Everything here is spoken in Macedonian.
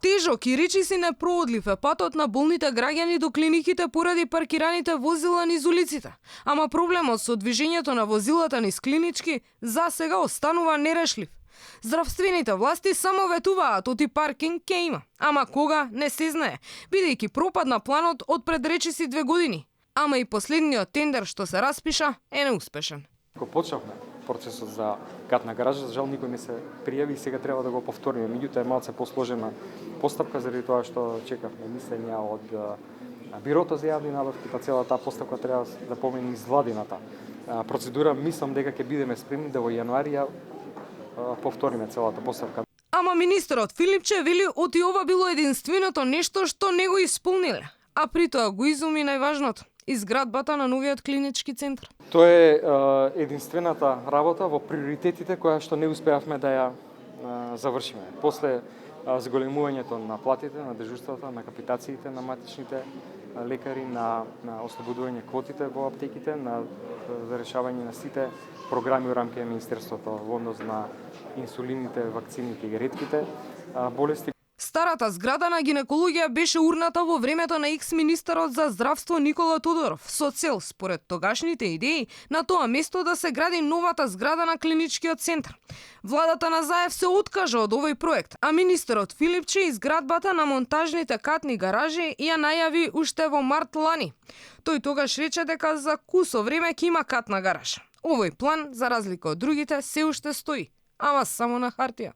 Тежок и речиси непроодлив е патот на болните граѓани до клиниките поради паркираните возила низ улиците. Ама проблемот со движењето на возилата низ клинички за сега останува нерешлив. Здравствените власти само ветуваат оти паркинг ке има, ама кога не се знае, бидејќи пропадна планот од пред речиси 2 години. Ама и последниот тендер што се распиша е неуспешен. Кога почнавме процесот за катна гаража, за жал никој не се пријави и сега треба да го повториме. Меѓутоа е малце посложена постапка заради тоа што чекавме мислења од бирото за јавни набавки, па целата таа постапка треба да помине из владината процедура. Мислам дека ќе бидеме спремни да во јануари ја повториме целата постапка. Ама министерот Филипче вели оти ова било единственото нешто што не го исполниле, а при тоа го изуми најважното – изградбата на новиот клинички центар. Тоа е единствената работа во приоритетите која што не успеавме да ја завршиме. После зголемувањето на платите, на дежурствата, на капитациите на матичните лекари, на ослободување квотите во аптеките, за решавање на сите програми во рамки на Министерството во однос на инсулините, вакцините и ретките болести. Старата зграда на гинекологија беше урната во времето на екс-министерот за здравство Никола Тодоров, со цел, според тогашните идеи, на тоа место да се гради новата зграда на клиничкиот центар. Владата на Заев се откажа од овој проект, а министерот Филипче изградбата на монтажните катни гаражи ја најави уште во март лани. Тој тогаш рече дека за кусо време ќе има катна гаража. Овој план, за разлика од другите, се уште стои, ама само на хартија.